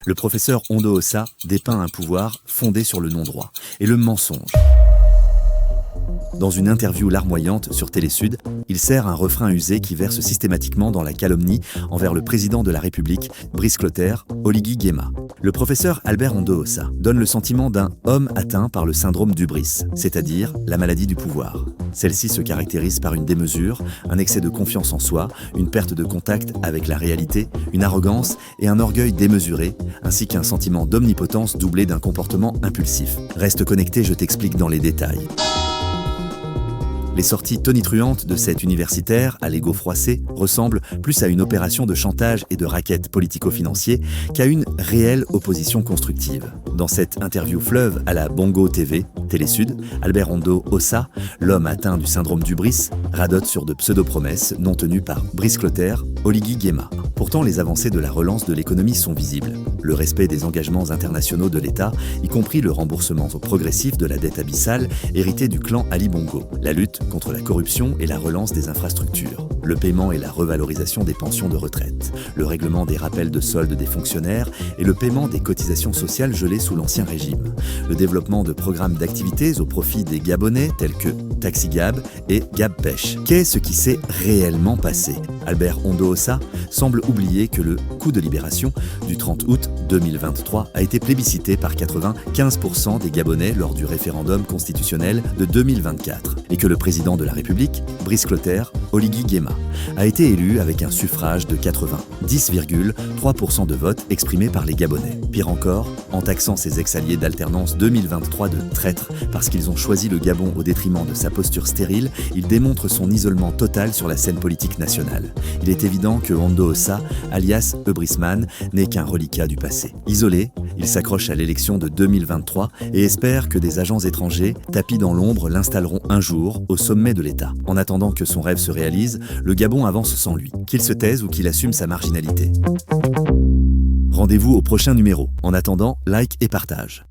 Le professeur Ondo Ossa dépeint un pouvoir fondé sur le non-droit et le mensonge. Dans une interview larmoyante sur Télésud, il sert un refrain usé qui verse systématiquement dans la calomnie envers le président de la République, Brice Clotaire, Oligui Nguema. Le professeur Albert Ondo Ossa donne le sentiment d'un homme atteint par le syndrome d'Hubris, c'est-à-dire la maladie du pouvoir. Celle-ci se caractérise par une démesure, un excès de confiance en soi, une perte de contact avec la réalité, une arrogance et un orgueil démesuré, ainsi qu'un sentiment d'omnipotence doublé d'un comportement impulsif. Reste connecté, je t'explique dans les détails. Les sorties tonitruantes de cet universitaire, à l'ego froissé, ressemblent plus à une opération de chantage et de racket politico-financier qu'à une réelle opposition constructive. Dans cette interview fleuve à la Bongo TV, Télésud, Albert Ondo Ossa, l'homme atteint du syndrome d'Hubris, radote sur de pseudo-promesses non tenues par Brice Clotaire, Oligui Nguema. Pourtant, les avancées de la relance de l'économie sont visibles. Le respect des engagements internationaux de l'État, y compris le remboursement progressif de la dette abyssale héritée du clan Ali Bongo, la lutte contre la corruption et la relance des infrastructures, le paiement et la revalorisation des pensions de retraite, le règlement des rappels de solde des fonctionnaires et le paiement des cotisations sociales gelées sous l'Ancien Régime, le développement de programmes d'activités au profit des Gabonais tels que Taxi Gab et Gab Pêche. Qu'est-ce qui s'est réellement passé? Albert Ondo Ossa semble oublier que le coup de libération du 30 août 2023 a été plébiscité par 95% des Gabonais lors du référendum constitutionnel de 2024 et que le président de la République, Brice Clotaire, Oligui Nguema, a été élu avec un suffrage de 90,3% de votes exprimés par les Gabonais. Pire encore, en taxant ses ex-alliés d'alternance 2023 de traîtres parce qu'ils ont choisi le Gabon au détriment de sa posture stérile, il démontre son isolement total sur la scène politique nationale. Il est évident que Ondo Ossa, alias Hubrisman, n'est qu'un reliquat du passé. Isolé, il s'accroche à l'élection de 2023 et espère que des agents étrangers, tapis dans l'ombre, l'installeront un jour au sommet de l'État. En attendant que son rêve se réalise, le Gabon avance sans lui, qu'il se taise ou qu'il assume sa marginalité. Rendez-vous au prochain numéro. En attendant, like et partage.